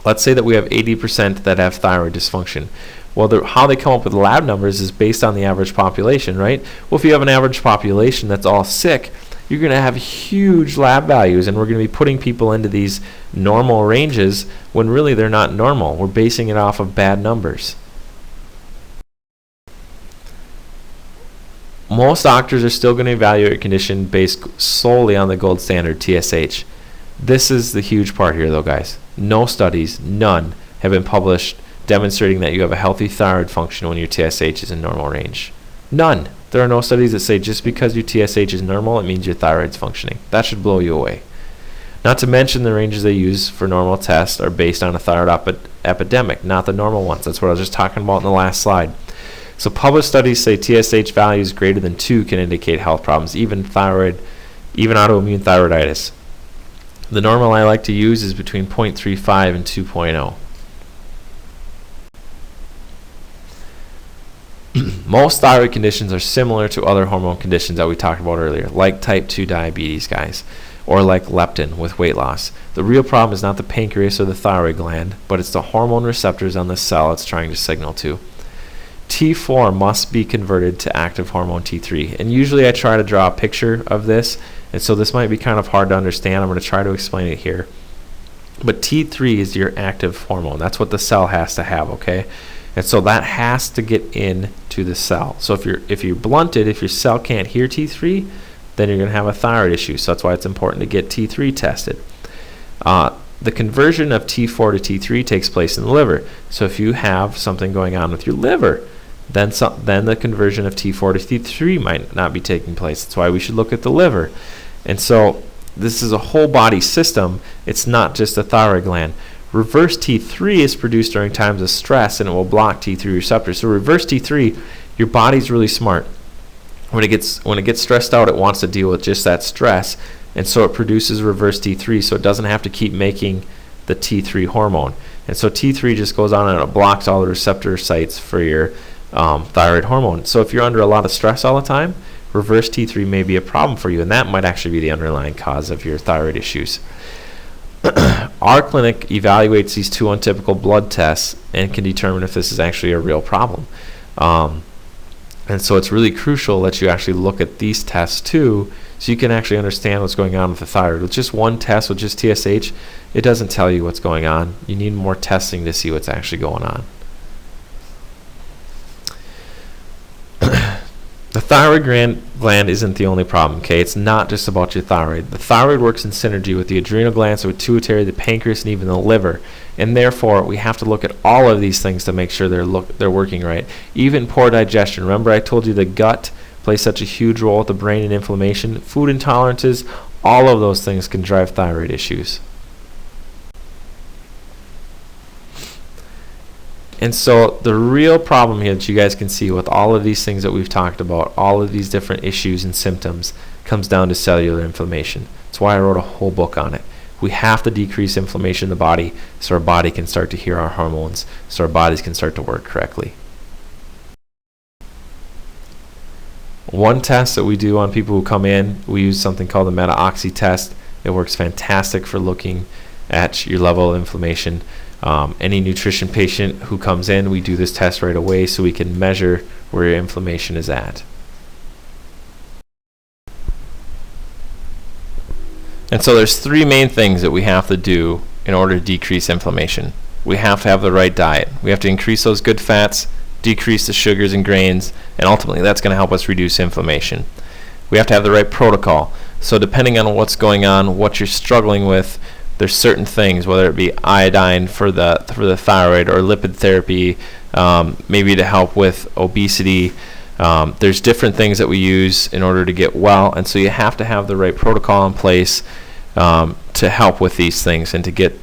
let's say that we have 80% that have thyroid dysfunction. Well, how they come up with the lab numbers is based on the average population, right? Well, if you have an average population that's all sick, you're going to have huge lab values, and we're going to be putting people into these normal ranges when really they're not normal. We're basing it off of bad numbers. Most doctors are still going to evaluate a condition based solely on the gold standard, TSH. This is the huge part here, though, guys. No studies, none, have been published demonstrating that you have a healthy thyroid function when your TSH is in normal range. None. There are no studies that say just because your TSH is normal, it means your thyroid's functioning. That should blow you away. Not to mention the ranges they use for normal tests are based on a thyroid epidemic, not the normal ones. That's what I was just talking about in the last slide. So published studies say TSH values greater than 2 can indicate health problems, even autoimmune thyroiditis. The normal I like to use is between 0.35 and 2.0. Most thyroid conditions are similar to other hormone conditions that we talked about earlier, like type 2 diabetes, guys, or like leptin with weight loss. The real problem is not the pancreas or the thyroid gland, but it's the hormone receptors on the cell it's trying to signal to. T4 must be converted to active hormone T3, and usually I try to draw a picture of this, and so this might be kind of hard to understand. I'm going to try to explain it here. But T3 is your active hormone. That's what the cell has to have, okay? And so that has to get into the cell. So if you're blunted, if your cell can't hear T3, then you're going to have a thyroid issue. So that's why it's important to get T3 tested. The conversion of T4 to T3 takes place in the liver. So if you have something going on with your liver, then the conversion of T4 to T3 might not be taking place. That's why we should look at the liver. And so this is a whole body system. It's not just a thyroid gland. Reverse T3 is produced during times of stress, and it will block T3 receptors. So reverse T3, your body's really smart. When it gets stressed out, it wants to deal with just that stress, and so it produces reverse T3, so it doesn't have to keep making the T3 hormone. And so T3 just goes on and it blocks all the receptor sites for your thyroid hormone. So if you're under a lot of stress all the time, reverse T3 may be a problem for you, and that might actually be the underlying cause of your thyroid issues. Our clinic evaluates these two untypical blood tests and can determine if this is actually a real problem. And so it's really crucial that you actually look at these tests too, so you can actually understand what's going on with the thyroid. With just one test, with just TSH, it doesn't tell you what's going on. You need more testing to see what's actually going on. The thyroid gland isn't the only problem, okay? It's not just about your thyroid. The thyroid works in synergy with the adrenal glands, the pituitary, the pancreas, and even the liver. And therefore, we have to look at all of these things to make sure they're working right. Even poor digestion. Remember I told you the gut plays such a huge role with the brain and inflammation. Food intolerances, all of those things can drive thyroid issues. And so the real problem here that you guys can see with all of these things that we've talked about, all of these different issues and symptoms, comes down to cellular inflammation. That's why I wrote a whole book on it. We have to decrease inflammation in the body so our body can start to hear our hormones, so our bodies can start to work correctly. One test that we do on people who come in, we use something called the meta-oxy test. It works fantastic for looking at your level of inflammation. Any nutrition patient who comes in, we do this test right away so we can measure where your inflammation is at. And so there's three main things that we have to do in order to decrease inflammation. We have to have the right diet. We have to increase those good fats, decrease the sugars and grains, and ultimately that's going to help us reduce inflammation. We have to have the right protocol. So depending on what's going on, what you're struggling with, there's certain things, whether it be iodine for the thyroid or lipid therapy, maybe to help with obesity. There's different things that we use in order to get well, and so you have to have the right protocol in place to help with these things and to get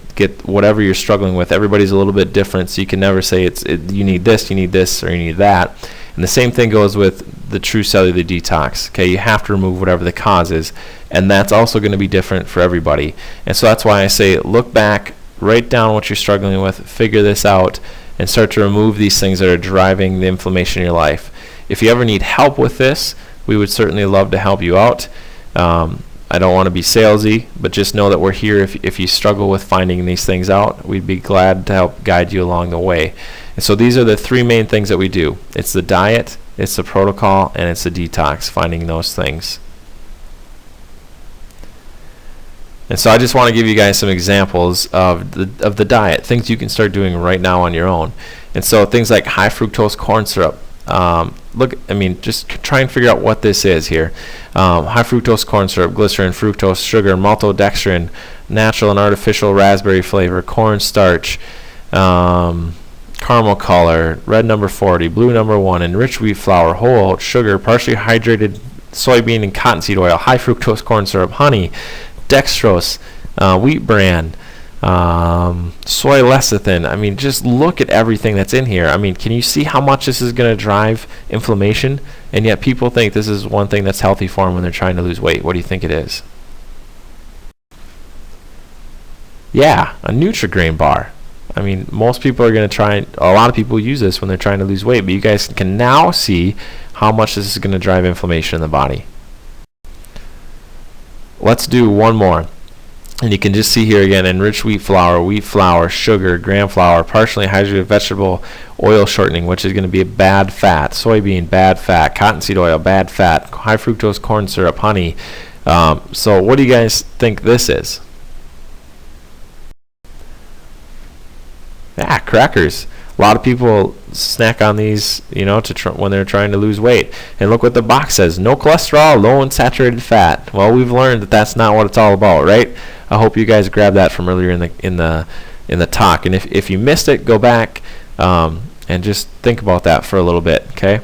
whatever you're struggling with. Everybody's a little bit different, so you can never say you need this, or you need that. And the same thing goes with the true cellular detox. Okay, you have to remove whatever the cause is, and that's also going to be different for everybody. And so that's why I say look back, write down what you're struggling with, figure this out, and start to remove these things that are driving the inflammation in your life. If you ever need help with this, we would certainly love to help you out. I don't want to be salesy, but just know that we're here if you struggle with finding these things out. We'd be glad to help guide you along the way. And so these are the three main things that we do. It's the diet, it's the protocol, and it's the detox, finding those things. And so I just want to give you guys some examples of the diet, things you can start doing right now on your own. And so things like high fructose corn syrup. Just try and figure out what this is here. High fructose corn syrup, glycerin, fructose, sugar, maltodextrin, natural and artificial raspberry flavor, corn starch, caramel color, red number 40, blue number 1, enriched wheat flour, whole oat, sugar, partially hydrated soybean and cottonseed oil, high fructose corn syrup, honey, dextrose, wheat bran, soy lecithin. Just look at everything that's in here. Can you see how much this is going to drive inflammation? And yet people think this is one thing that's healthy for them when they're trying to lose weight. What do you think it is? Yeah, a Nutri-Grain bar. Most people are going to try, a lot of people use this when they're trying to lose weight, but you guys can now see how much this is going to drive inflammation in the body. Let's do one more. And you can just see here again, enriched wheat flour, sugar, gram flour, partially hydrated vegetable oil shortening, which is going to be a bad fat, soybean, bad fat, cottonseed oil, bad fat, high fructose corn syrup, honey. So what do you guys think this is? Yeah, crackers. A lot of people snack on these, when they're trying to lose weight. And look what the box says: no cholesterol, low in saturated fat. Well, we've learned that that's not what it's all about, right? I hope you guys grabbed that from earlier in the talk. And if you missed it, go back and just think about that for a little bit, okay?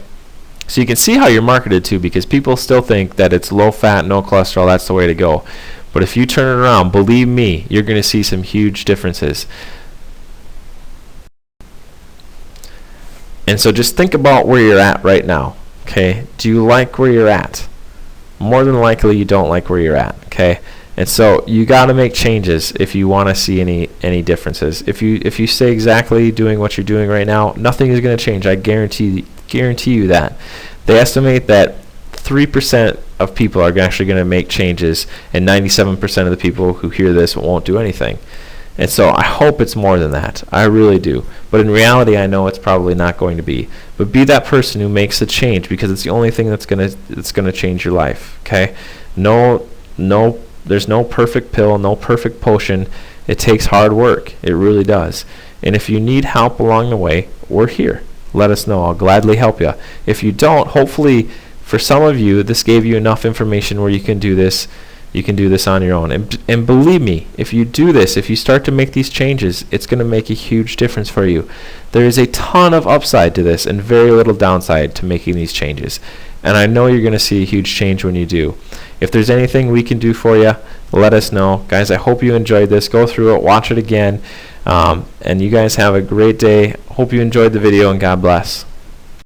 So you can see how you're marketed to, because people still think that it's low fat, no cholesterol, that's the way to go. But if you turn it around, believe me, you're going to see some huge differences. And so just think about where you're at right now, okay? Do you like where you're at? More than likely you don't like where you're at, okay? And so you got to make changes if you want to see any differences. If you stay exactly doing what you're doing right now, nothing is going to change. I guarantee you that. They estimate that 3% of people are actually going to make changes, and 97% of the people who hear this won't do anything. And so I hope it's more than that. I really do. But in reality, I know it's probably not going to be. But be that person who makes a change, because it's the only thing that's gonna change your life. Okay? There's no perfect pill, no perfect potion. It takes hard work. It really does. And if you need help along the way, we're here. Let us know. I'll gladly help you. If you don't, hopefully for some of you, this gave you enough information where you can do this. You can do this on your own. And believe me, if you do this, if you start to make these changes, it's going to make a huge difference for you. There is a ton of upside to this and very little downside to making these changes. And I know you're going to see a huge change when you do. If there's anything we can do for you, let us know. Guys, I hope you enjoyed this. Go through it, watch it again. And you guys have a great day. Hope you enjoyed the video, and God bless.